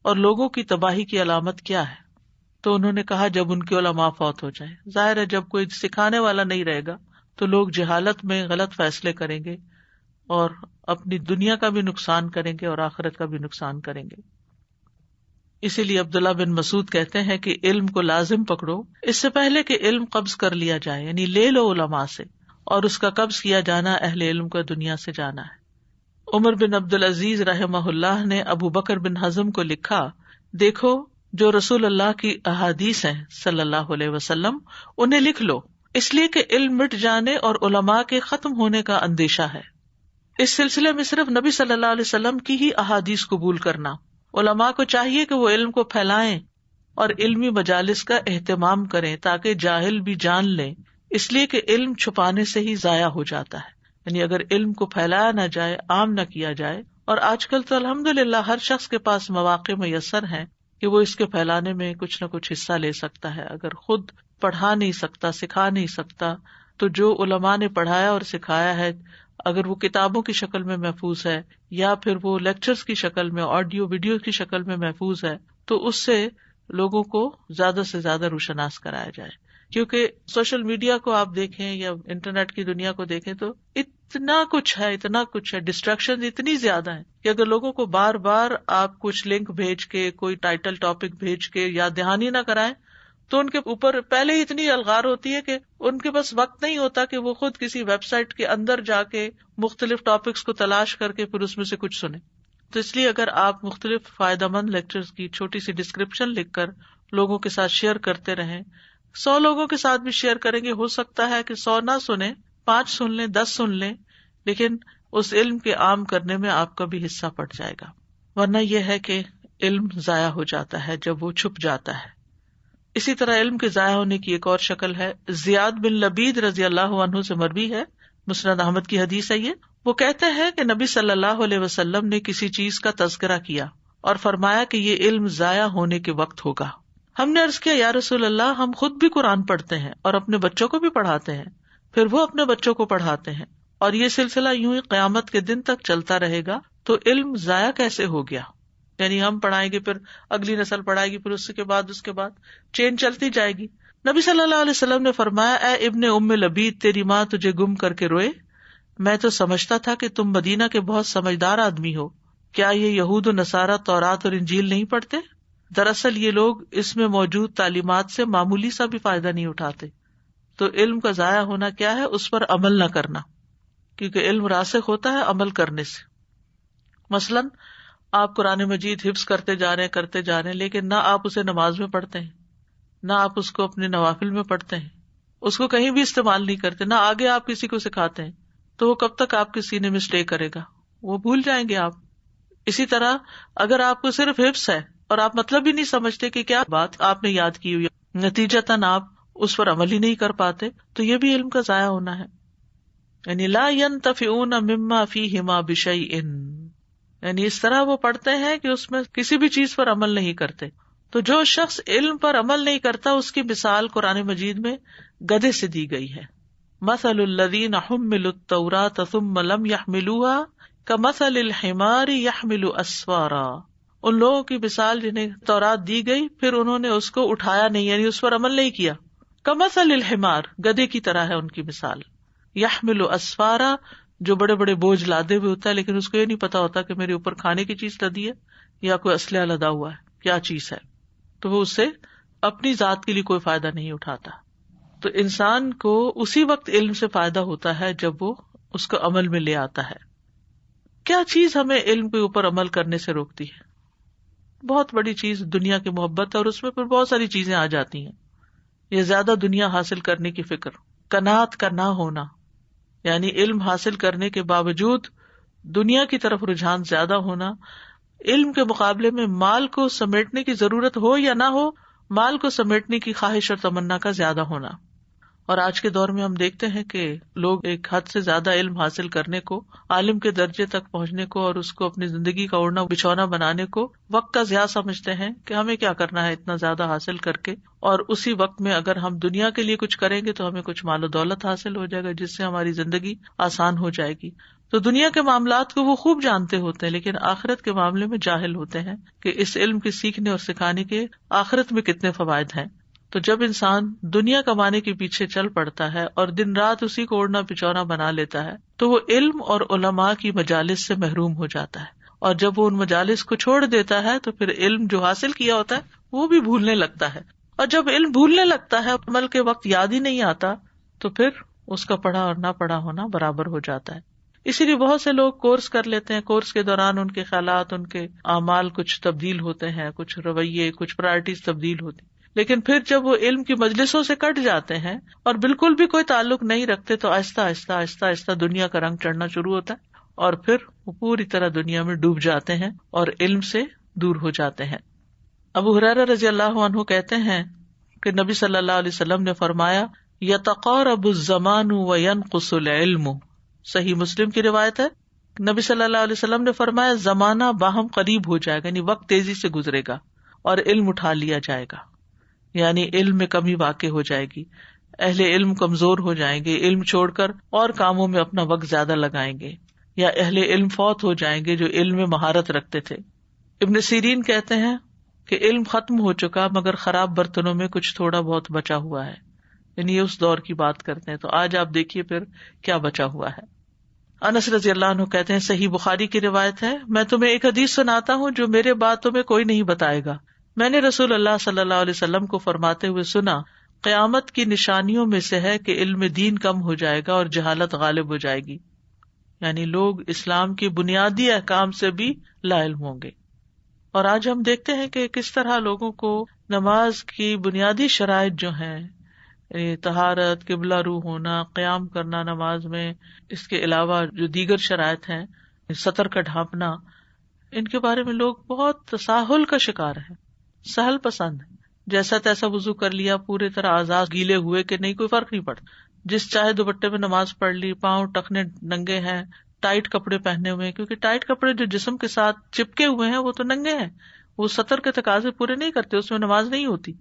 اور لوگوں کی تباہی کی علامت کیا ہے؟ تو انہوں نے کہا جب ان کے علماء فوت ہو جائیں. ظاہر ہے جب کوئی سکھانے والا نہیں رہے گا تو لوگ جہالت میں غلط فیصلے کریں گے اور اپنی دنیا کا بھی نقصان کریں گے اور آخرت کا بھی نقصان کریں گے. اسی لیے عبداللہ بن مسعود کہتے ہیں کہ علم کو لازم پکڑو اس سے پہلے کہ علم قبض کر لیا جائے، یعنی لے لو علماء سے، اور اس کا قبض کیا جانا اہل علم کا دنیا سے جانا ہے. عمر بن عبدالعزیز رحمہ اللہ نے ابو بکر بن حزم کو لکھا، دیکھو جو رسول اللہ کی احادیث ہیں صلی اللہ علیہ وسلم انہیں لکھ لو، اس لیے کہ علم مٹ جانے اور علماء کے ختم ہونے کا اندیشہ ہے. اس سلسلے میں صرف نبی صلی اللہ علیہ وسلم کی ہی احادیث قبول کرنا. علماء کو چاہیے کہ وہ علم کو پھیلائیں اور علمی مجالس کا اہتمام کریں تاکہ جاہل بھی جان لیں، اس لیے کہ علم چھپانے سے ہی ضائع ہو جاتا ہے. یعنی اگر علم کو پھیلایا نہ جائے، عام نہ کیا جائے، اور آج کل تو الحمدللہ ہر شخص کے پاس مواقع میسر ہیں کہ وہ اس کے پھیلانے میں کچھ نہ کچھ حصہ لے سکتا ہے. اگر خود پڑھا نہیں سکتا، سکھا نہیں سکتا، تو جو علماء نے پڑھایا اور سکھایا ہے اگر وہ کتابوں کی شکل میں محفوظ ہے یا پھر وہ لیکچرز کی شکل میں، آڈیو ویڈیو کی شکل میں محفوظ ہے، تو اس سے لوگوں کو زیادہ سے زیادہ روشناس کرایا جائے. کیونکہ سوشل میڈیا کو آپ دیکھیں یا انٹرنیٹ کی دنیا کو دیکھیں تو اتنا کچھ ہے، ڈسٹریکشن اتنی زیادہ ہیں کہ اگر لوگوں کو بار بار آپ کچھ لنک بھیج کے، کوئی ٹائٹل ٹاپک بھیج کے یاد دہانی نہ کرائیں تو ان کے اوپر پہلے ہی اتنی الغار ہوتی ہے کہ ان کے پاس وقت نہیں ہوتا کہ وہ خود کسی ویب سائٹ کے اندر جا کے مختلف ٹاپکس کو تلاش کر کے پھر اس میں سے کچھ سنیں. تو اس لیے اگر آپ مختلف فائدہ مند لیکچرز کی چھوٹی سی ڈسکرپشن لکھ کر لوگوں کے ساتھ شیئر کرتے رہیں، 100 لوگوں کے ساتھ بھی شیئر کریں گے، ہو سکتا ہے کہ 100 نہ سنیں، 5 سن لیں، 10 سن لیں، لیکن اس علم کے عام کرنے میں آپ کا بھی حصہ پڑ جائے گا. ورنہ یہ ہے کہ علم ضائع ہو جاتا ہے جب وہ چھپ جاتا ہے. اسی طرح علم کے ضائع ہونے کی ایک اور شکل ہے. زیاد بن لبید رضی اللہ عنہ سے مروی ہے، مسند احمد کی حدیث ہے یہ. وہ کہتے ہیں کہ نبی صلی اللہ علیہ وسلم نے کسی چیز کا تذکرہ کیا اور فرمایا کہ یہ علم ضائع ہونے کے وقت ہوگا. ہم نے عرض کیا یا رسول اللہ، ہم خود بھی قرآن پڑھتے ہیں اور اپنے بچوں کو بھی پڑھاتے ہیں، پھر وہ اپنے بچوں کو پڑھاتے ہیں، اور یہ سلسلہ یوں ہی قیامت کے دن تک چلتا رہے گا، تو علم ضائع کیسے ہو گیا؟ یعنی ہم پڑھائیں گے، پھر اگلی نسل پڑھائے گی، پھر اس کے بعد چین چلتی جائے گی. نبی صلی اللہ علیہ وسلم نے فرمایا، اے ابن ام لبید، تیری ماں تجھے گم کر کے روئے؟ میں تو سمجھتا تھا کہ تم مدینہ کے بہت سمجھدار آدمی ہو. کیا یہ یہود و نصارہ تورات اور انجیل نہیں پڑھتے؟ دراصل یہ لوگ اس میں موجود تعلیمات سے معمولی سا بھی فائدہ نہیں اٹھاتے. تو علم کا ضائع ہونا کیا ہے؟ اس پر عمل نہ کرنا، کیونکہ علم راسخ ہوتا ہے عمل کرنے سے. مثلاً آپ قرآن مجید حفظ کرتے جا رہے ہیں لیکن نہ آپ اسے نماز میں پڑھتے ہیں، نہ آپ اس کو اپنے نوافل میں پڑھتے ہیں، اس کو کہیں بھی استعمال نہیں کرتے، نہ آگے آپ کسی کو سکھاتے ہیں، تو وہ کب تک آپ کے سینے میں اسٹے کرے گا؟ وہ بھول جائیں گے آپ. اسی طرح اگر آپ کو صرف حفظ ہے اور آپ مطلب ہی نہیں سمجھتے کہ کیا بات آپ نے یاد کی ہوئی، نتیجتاً آپ اس پر عمل ہی نہیں کر پاتے، تو یہ بھی علم کا ضائع ہونا ہے. یعنی لا ينتفعون مما فیہما بشیء، یعنی اس طرح وہ پڑھتے ہیں کہ اس میں کسی بھی چیز پر عمل نہیں کرتے. تو جو شخص علم پر عمل نہیں کرتا اس کی مثال قرآن مجید میں گدھے سے دی گئی ہے. مثل الذین حملوا التوراۃ ثم لم يحملوها کمثل الحمار يحمل اسفارا. ان لوگوں کی مثال جنہیں تورات دی گئی پھر انہوں نے اس کو اٹھایا نہیں، یعنی اس پر عمل نہیں کیا. کمثل الحمار، گدھے کی طرح ہے ان کی مثال. يحمل اسفارا، جو بڑے بڑے بوجھ لادے ہوئے ہوتا ہے لیکن اس کو یہ نہیں پتا ہوتا کہ میرے اوپر کھانے کی چیز لدی ہے یا کوئی اسلحہ لدا ہوا ہے، کیا چیز ہے، تو وہ اس سے اپنی ذات کے لیے کوئی فائدہ نہیں اٹھاتا. تو انسان کو اسی وقت علم سے فائدہ ہوتا ہے جب وہ اس کو عمل میں لے آتا ہے. کیا چیز ہمیں علم کے اوپر عمل کرنے سے روکتی ہے؟ بہت بڑی چیز دنیا کی محبت ہے، اور اس میں پھر بہت ساری چیزیں آ جاتی ہیں. یہ زیادہ دنیا حاصل کرنے کی فکر، قناعت کا نہ ہونا، یعنی علم حاصل کرنے کے باوجود دنیا کی طرف رجحان زیادہ ہونا، علم کے مقابلے میں مال کو سمیٹنے کی ضرورت ہو یا نہ ہو، مال کو سمیٹنے کی خواہش اور تمنا کا زیادہ ہونا. اور آج کے دور میں ہم دیکھتے ہیں کہ لوگ ایک حد سے زیادہ علم حاصل کرنے کو، عالم کے درجے تک پہنچنے کو اور اس کو اپنی زندگی کا اوڑھنا بچھونا بنانے کو وقت کا ضیاع سمجھتے ہیں کہ ہمیں کیا کرنا ہے اتنا زیادہ حاصل کر کے، اور اسی وقت میں اگر ہم دنیا کے لیے کچھ کریں گے تو ہمیں کچھ مال و دولت حاصل ہو جائے گا جس سے ہماری زندگی آسان ہو جائے گی. تو دنیا کے معاملات کو وہ خوب جانتے ہوتے ہیں لیکن آخرت کے معاملے میں جاہل ہوتے ہیں کہ اس علم کے سیکھنے اور سکھانے کے آخرت میں کتنے فوائد ہیں. تو جب انسان دنیا کمانے کے پیچھے چل پڑتا ہے اور دن رات اسی کو اوڑھنا پچونا بنا لیتا ہے تو وہ علم اور علماء کی مجالس سے محروم ہو جاتا ہے، اور جب وہ ان مجالس کو چھوڑ دیتا ہے تو پھر علم جو حاصل کیا ہوتا ہے وہ بھی بھولنے لگتا ہے، اور جب علم بھولنے لگتا ہے، عمل کے وقت یاد ہی نہیں آتا، تو پھر اس کا پڑھا اور نہ پڑھا ہونا برابر ہو جاتا ہے. اسی لیے بہت سے لوگ کورس کر لیتے ہیں، کورس کے دوران ان کے خیالات، ان کے اعمال کچھ تبدیل ہوتے ہیں، کچھ رویے، کچھ پرائرٹیز تبدیل ہوتی، لیکن پھر جب وہ علم کی مجلسوں سے کٹ جاتے ہیں اور بالکل بھی کوئی تعلق نہیں رکھتے تو آہستہ آہستہ آہستہ آہستہ دنیا کا رنگ چڑھنا شروع ہوتا ہے اور پھر وہ پوری طرح دنیا میں ڈوب جاتے ہیں اور علم سے دور ہو جاتے ہیں. ابو ہریرہ رضی اللہ عنہ کہتے ہیں کہ نبی صلی اللہ علیہ وسلم نے فرمایا، یتقارب الزمان وینقص العلم. صحیح مسلم کی روایت ہے، نبی صلی اللہ علیہ وسلم نے فرمایا زمانہ باہم قریب ہو جائے گا، یعنی وقت تیزی سے گزرے گا اور علم اٹھا لیا جائے گا، یعنی علم میں کمی واقع ہو جائے گی، اہل علم کمزور ہو جائیں گے، علم چھوڑ کر اور کاموں میں اپنا وقت زیادہ لگائیں گے، یا اہل علم فوت ہو جائیں گے جو علم میں مہارت رکھتے تھے. ابن سیرین کہتے ہیں کہ علم ختم ہو چکا مگر خراب برتنوں میں کچھ تھوڑا بہت بچا ہوا ہے، یعنی یہ اس دور کی بات کرتے ہیں. تو آج آپ دیکھیے پھر کیا بچا ہوا ہے. انس رضی اللہ عنہ کہتے ہیں، صحیح بخاری کی روایت ہے، میں تمہیں ایک حدیث سناتا ہوں جو میرے بعد تمہیں کوئی نہیں بتائے گا. میں نے رسول اللہ صلی اللہ علیہ وسلم کو فرماتے ہوئے سنا، قیامت کی نشانیوں میں سے ہے کہ علم دین کم ہو جائے گا اور جہالت غالب ہو جائے گی، یعنی لوگ اسلام کی بنیادی احکام سے بھی لا علم ہوں گے. اور آج ہم دیکھتے ہیں کہ کس طرح لوگوں کو نماز کی بنیادی شرائط جو ہیں، طہارت، قبلہ رو ہونا، قیام کرنا نماز میں، اس کے علاوہ جو دیگر شرائط ہیں، سطر کا ڈھانپنا، ان کے بارے میں لوگ بہت تساہل کا شکار ہیں، سہل پسند ہے. جیسا تیسا وضو کر لیا، پورے طرح اعضاء گیلے ہوئے کہ نہیں کوئی فرق نہیں پڑتا، جس چاہے دوپٹے میں نماز پڑھ لی، پاؤں ٹخنے ننگے ہیں، ٹائٹ کپڑے پہنے ہوئے ہیں، کیونکہ ٹائٹ کپڑے جو جسم کے ساتھ چپکے ہوئے ہیں وہ تو ننگے ہیں، وہ سطر کے تقاضے پورے نہیں کرتے، اس میں نماز نہیں ہوتی.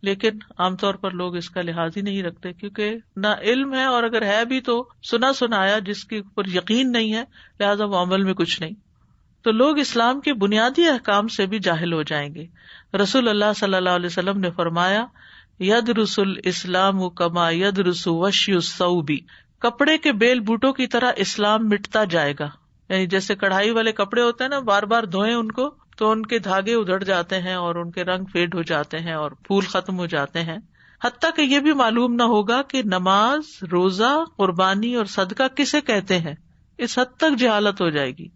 لیکن عام طور پر لوگ اس کا لحاظ ہی نہیں رکھتے کیونکہ نہ علم ہے، اور اگر ہے بھی تو سنا سنایا جس کے اوپر یقین نہیں ہے، لہٰذا وہ عمل میں کچھ نہیں. تو لوگ اسلام کے بنیادی احکام سے بھی جاہل ہو جائیں گے. رسول اللہ صلی اللہ علیہ وسلم نے فرمایا، یدرس الاسلام کما یدرس وشی الثوب، کپڑے کے بیل بوٹوں کی طرح اسلام مٹتا جائے گا. یعنی جیسے کڑھائی والے کپڑے ہوتے ہیں نا، بار بار دھوئیں ان کو تو ان کے دھاگے ادھڑ جاتے ہیں اور ان کے رنگ فیڈ ہو جاتے ہیں اور پھول ختم ہو جاتے ہیں. حتیٰ کہ یہ بھی معلوم نہ ہوگا کہ نماز، روزہ، قربانی اور صدقہ کسے کہتے ہیں. اس حد تک جہالت ہو جائے گی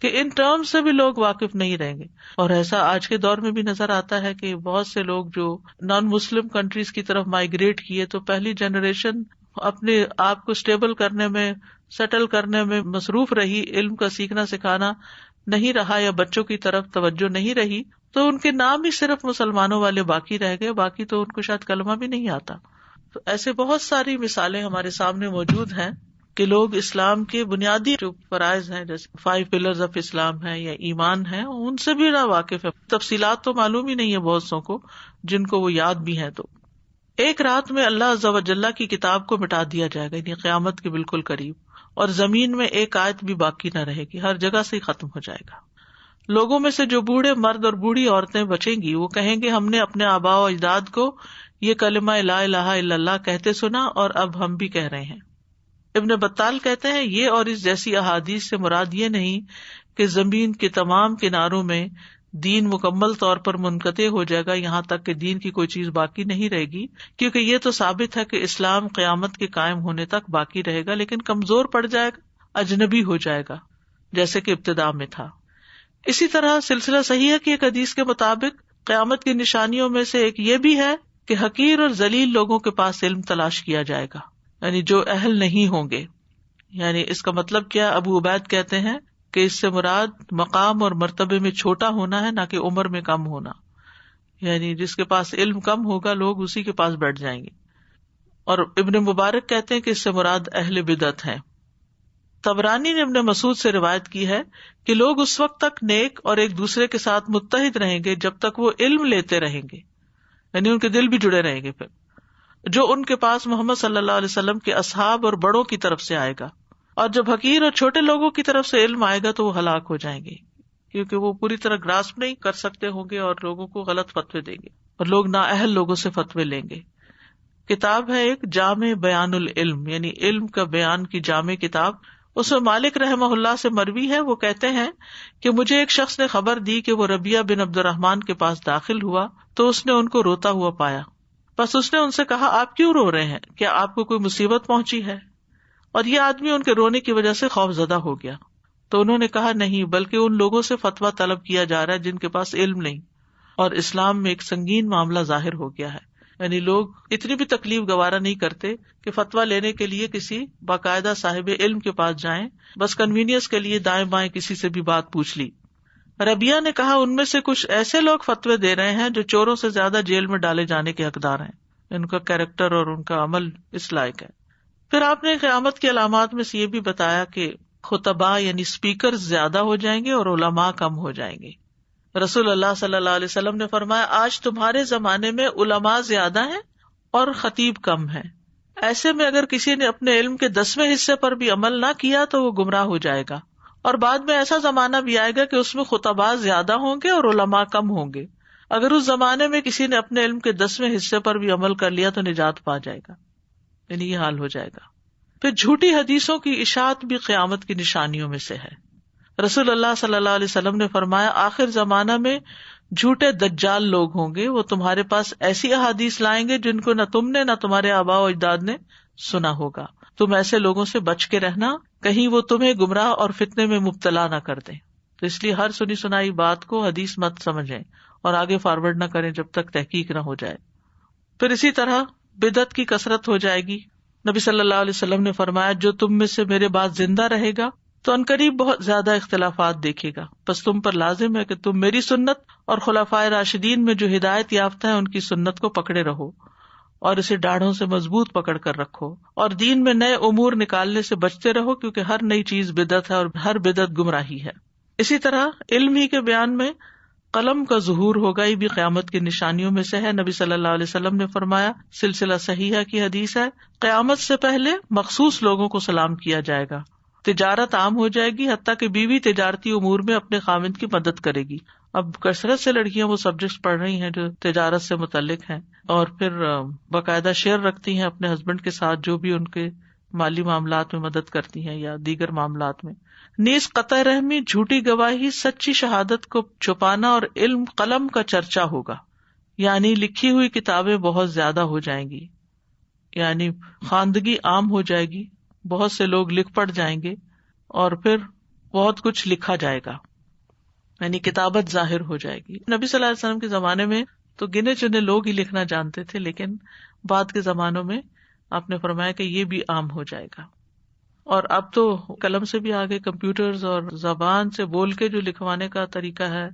کہ ان ٹرم سے بھی لوگ واقف نہیں رہیں گے. اور ایسا آج کے دور میں بھی نظر آتا ہے کہ بہت سے لوگ جو نان مسلم کنٹریز کی طرف مائگریٹ کیے تو پہلی جنریشن اپنے آپ کو اسٹیبل کرنے میں، سیٹل کرنے میں مصروف رہی، علم کا سیکھنا سکھانا نہیں رہا یا بچوں کی طرف توجہ نہیں رہی، تو ان کے نام ہی صرف مسلمانوں والے باقی رہ گئے، باقی تو ان کو شاید کلمہ بھی نہیں آتا. تو ایسے بہت ساری مثالیں ہمارے سامنے موجود ہیں کہ لوگ اسلام کے بنیادی جو فرائض ہیں، جیسے 5 پلرز آف اسلام ہیں یا ایمان ہے، ان سے بھی نہ واقف ہے. تفصیلات تو معلوم ہی نہیں ہے بہت سو کو، جن کو وہ یاد بھی ہیں. تو ایک رات میں اللہ عز و جل کی کتاب کو مٹا دیا جائے گا، یعنی قیامت کے بالکل قریب، اور زمین میں ایک آیت بھی باقی نہ رہے گی، ہر جگہ سے ہی ختم ہو جائے گا. لوگوں میں سے جو بوڑھے مرد اور بوڑھی عورتیں بچیں گی، وہ کہیں گے ہم نے اپنے آباء و اجداد کو یہ کلمہ لا الہ الا اللہ کہتے سنا اور اب ہم بھی کہہ رہے ہیں. ابن بطال کہتے ہیں یہ اور اس جیسی احادیث سے مراد یہ نہیں کہ زمین کے تمام کناروں میں دین مکمل طور پر منقطع ہو جائے گا یہاں تک کہ دین کی کوئی چیز باقی نہیں رہے گی، کیونکہ یہ تو ثابت ہے کہ اسلام قیامت کے قائم ہونے تک باقی رہے گا، لیکن کمزور پڑ جائے گا، اجنبی ہو جائے گا جیسے کہ ابتدا میں تھا. اسی طرح سلسلہ صحیح ہے کہ ایک حدیث کے مطابق قیامت کی نشانیوں میں سے ایک یہ بھی ہے کہ حقیر اور ذلیل لوگوں کے پاس علم تلاش کیا جائے گا، یعنی جو اہل نہیں ہوں گے. یعنی اس کا مطلب کیا؟ ابو عبید کہتے ہیں کہ اس سے مراد مقام اور مرتبے میں چھوٹا ہونا ہے، نہ کہ عمر میں کم ہونا. یعنی جس کے پاس علم کم ہوگا لوگ اسی کے پاس بیٹھ جائیں گے. اور ابن مبارک کہتے ہیں کہ اس سے مراد اہل بدعت ہیں۔ طبرانی نے ابن مسعود سے روایت کی ہے کہ لوگ اس وقت تک نیک اور ایک دوسرے کے ساتھ متحد رہیں گے جب تک وہ علم لیتے رہیں گے، یعنی ان کے دل بھی جڑے رہیں گے، پھر جو ان کے پاس محمد صلی اللہ علیہ وسلم کے اصحاب اور بڑوں کی طرف سے آئے گا، اور جب حقیر اور چھوٹے لوگوں کی طرف سے علم آئے گا تو وہ ہلاک ہو جائیں گے، کیونکہ وہ پوری طرح گراسپ نہیں کر سکتے ہوں گے اور لوگوں کو غلط فتوے دیں گے اور لوگ نااہل لوگوں سے فتوے لیں گے۔ کتاب ہے ایک جامع بیان العلم، یعنی علم کا بیان کی جامع کتاب، اس میں مالک رحمہ اللہ سے مروی ہے، وہ کہتے ہیں کہ مجھے ایک شخص نے خبر دی کہ وہ ربیہ بن عبد الرحمن کے پاس داخل ہوا تو اس نے ان کو روتا ہوا پایا، بس اس نے ان سے کہا آپ کیوں رو رہے ہیں، کیا آپ کو کوئی مصیبت پہنچی ہے؟ اور یہ آدمی ان کے رونے کی وجہ سے خوف زدہ ہو گیا، تو انہوں نے کہا نہیں، بلکہ ان لوگوں سے فتویٰ طلب کیا جا رہا ہے جن کے پاس علم نہیں، اور اسلام میں ایک سنگین معاملہ ظاہر ہو گیا ہے، یعنی لوگ اتنی بھی تکلیف گوارا نہیں کرتے کہ فتویٰ لینے کے لیے کسی باقاعدہ صاحب علم کے پاس جائیں، بس کنوینئنس کے لیے دائیں بائیں کسی سے بھی بات پوچھ لی۔ ربیہ نے کہا ان میں سے کچھ ایسے لوگ فتوے دے رہے ہیں جو چوروں سے زیادہ جیل میں ڈالے جانے کے حقدار ہیں، ان کا کیریکٹر اور ان کا عمل اس لائق ہے۔ پھر آپ نے قیامت کی علامات میں سے یہ بھی بتایا کہ خطباء یعنی اسپیکر زیادہ ہو جائیں گے اور علماء کم ہو جائیں گے۔ رسول اللہ صلی اللہ علیہ وسلم نے فرمایا آج تمہارے زمانے میں علماء زیادہ ہیں اور خطیب کم ہیں، ایسے میں اگر کسی نے اپنے علم کے 10ویں حصے پر بھی عمل نہ کیا تو وہ گمراہ ہو جائے گا، اور بعد میں ایسا زمانہ بھی آئے گا کہ اس میں خطباء زیادہ ہوں گے اور علماء کم ہوں گے، اگر اس زمانے میں کسی نے اپنے علم کے 10ویں حصے پر بھی عمل کر لیا تو نجات پا جائے گا، یعنی یہ حال ہو جائے گا۔ پھر جھوٹی حدیثوں کی اشاعت بھی قیامت کی نشانیوں میں سے ہے۔ رسول اللہ صلی اللہ علیہ وسلم نے فرمایا آخر زمانہ میں جھوٹے دجال لوگ ہوں گے، وہ تمہارے پاس ایسی احادیث لائیں گے جن کو نہ تم نے نہ تمہارے آباء و اجداد نے سنا ہوگا، تم ایسے لوگوں سے بچ کے رہنا، کہیں وہ تمہیں گمراہ اور فتنے میں مبتلا نہ کر دیں۔ تو اس لیے ہر سنی سنائی بات کو حدیث مت سمجھیں اور آگے فارورڈ نہ کریں جب تک تحقیق نہ ہو جائے۔ پھر اسی طرح بدعت کی کثرت ہو جائے گی۔ نبی صلی اللہ علیہ وسلم نے فرمایا جو تم میں سے میرے بعد زندہ رہے گا تو عنقریب بہت زیادہ اختلافات دیکھے گا، بس تم پر لازم ہے کہ تم میری سنت اور خلفائے راشدین میں جو ہدایت یافتہ ہیں ان کی سنت کو پکڑے رہو اور اسے ڈاڑھوں سے مضبوط پکڑ کر رکھو، اور دین میں نئے امور نکالنے سے بچتے رہو، کیونکہ ہر نئی چیز بدعت ہے اور ہر بدعت گمراہی ہے۔ اسی طرح علم ہی کے بیان میں قلم کا ظہور ہوگا، یہ بھی قیامت کی نشانیوں میں سے ہے۔ نبی صلی اللہ علیہ وسلم نے فرمایا، سلسلہ صحیحہ کی حدیث ہے، قیامت سے پہلے مخصوص لوگوں کو سلام کیا جائے گا، تجارت عام ہو جائے گی، حتیٰ کہ بیوی تجارتی امور میں اپنے خاوند کی مدد کرے گی۔ اب کثرت سے لڑکیاں وہ سبجیکٹس پڑھ رہی ہیں جو تجارت سے متعلق ہیں، اور پھر باقاعدہ شیئر رکھتی ہیں اپنے ہسبینڈ کے ساتھ جو بھی ان کے مالی معاملات میں مدد کرتی ہیں یا دیگر معاملات میں۔ نیز قطع رحمی، جھوٹی گواہی، سچی شہادت کو چھپانا اور علم قلم کا چرچا ہوگا، یعنی لکھی ہوئی کتابیں بہت زیادہ ہو جائیں گی، یعنی خواندگی عام ہو جائے گی، بہت سے لوگ لکھ پڑھ جائیں گے اور پھر بہت کچھ لکھا جائے گا، یعنی کتابت ظاہر ہو جائے گی۔ نبی صلی اللہ علیہ وسلم کے زمانے میں تو گنے چنے لوگ ہی لکھنا جانتے تھے، لیکن بعد کے زمانوں میں آپ نے فرمایا کہ یہ بھی عام ہو جائے گا، اور اب تو قلم سے بھی آگے کمپیوٹرز اور زبان سے بول کے جو لکھوانے کا طریقہ ہے،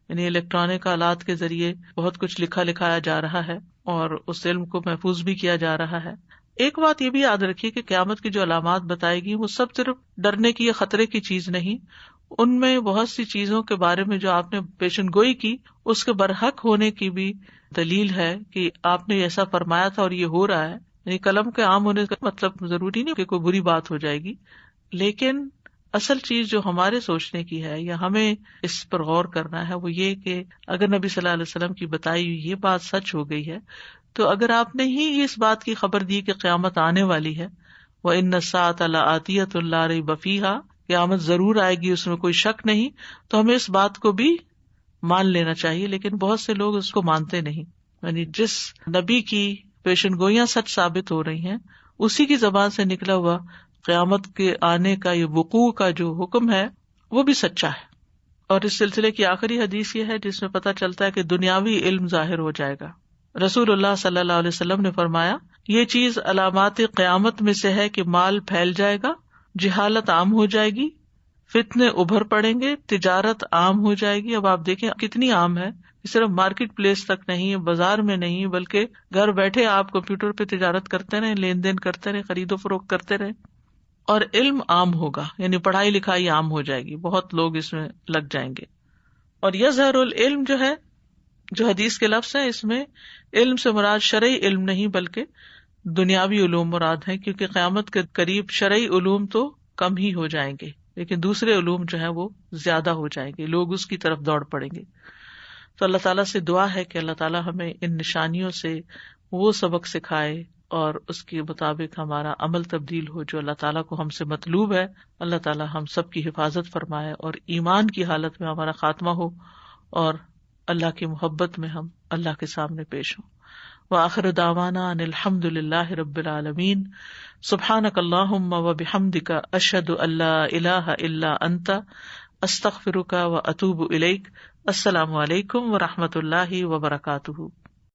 یعنی الیکٹرانک آلات کے ذریعے بہت کچھ لکھایا جا رہا ہے اور اس علم کو محفوظ بھی کیا جا رہا ہے۔ ایک بات یہ بھی یاد رکھیے کہ قیامت کی جو علامات بتائی گئی وہ سب صرف ڈرنے کی یا خطرے کی چیز نہیں، ان میں بہت سی چیزوں کے بارے میں جو آپ نے پیشن گوئی کی اس کے برحق ہونے کی بھی دلیل ہے کہ آپ نے ایسا فرمایا تھا اور یہ ہو رہا ہے۔ یعنی قلم کے عام ہونے کا مطلب ضروری نہیں کہ کوئی بری بات ہو جائے گی، لیکن اصل چیز جو ہمارے سوچنے کی ہے یا ہمیں اس پر غور کرنا ہے وہ یہ کہ اگر نبی صلی اللہ علیہ وسلم کی بتائی ہوئی یہ بات سچ ہو گئی ہے تو اگر آپ نے ہی اس بات کی خبر دی کہ قیامت آنے والی ہے، وَإِنَّ السَّاعَةَ لَآتِيَةٌ لَا رَيْبَ فِيهَا، قیامت ضرور آئے گی، اس میں کوئی شک نہیں، تو ہمیں اس بات کو بھی مان لینا چاہیے۔ لیکن بہت سے لوگ اس کو مانتے نہیں، یعنی جس نبی کی پیشن گوئیاں سچ ثابت ہو رہی ہیں اسی کی زبان سے نکلا ہوا قیامت کے آنے کا یہ وقوع کا جو حکم ہے وہ بھی سچا ہے۔ اور اس سلسلے کی آخری حدیث یہ ہے جس میں پتہ چلتا ہے کہ دنیاوی علم ظاہر ہو جائے گا۔ رسول اللہ صلی اللہ علیہ وسلم نے فرمایا یہ چیز علامات قیامت میں سے ہے کہ مال پھیل جائے گا، جہالت عام ہو جائے گی، فتنے ابھر پڑیں گے، تجارت عام ہو جائے گی. اب آپ دیکھیں کتنی عام ہے، صرف مارکیٹ پلیس تک نہیں، بازار میں نہیں، بلکہ گھر بیٹھے آپ کمپیوٹر پہ تجارت کرتے رہیں، لین دین کرتے رہیں، خرید و فروخت کرتے رہیں. اور علم عام ہوگا، یعنی پڑھائی لکھائی عام ہو جائے گی، بہت لوگ اس میں لگ جائیں گے. اور یظہر العلم جو ہے، جو حدیث کے لفظ ہے، اس میں علم سے مراد شرعی علم نہیں بلکہ دنیاوی علوم مراد ہے، کیونکہ قیامت کے قریب شرعی علوم تو کم ہی ہو جائیں گے، لیکن دوسرے علوم جو ہیں وہ زیادہ ہو جائیں گے، لوگ اس کی طرف دوڑ پڑیں گے. تو اللہ تعالیٰ سے دعا ہے کہ اللہ تعالیٰ ہمیں ان نشانیوں سے وہ سبق سکھائے اور اس کے مطابق ہمارا عمل تبدیل ہو جو اللہ تعالیٰ کو ہم سے مطلوب ہے. اللہ تعالیٰ ہم سب کی حفاظت فرمائے اور ایمان کی حالت میں ہمارا خاتمہ ہو اور اللہ کی محبت میں ہم اللہ کے سامنے پیش ہوں. وآخر دعوانا ان الحمد للہ رب العالمین. سبحانک اللہم وبحمدک اشہد ان لا الہ الا انت استغفرک واتوب الیک. السلام علیکم ورحمۃ اللہ وبرکاتہ.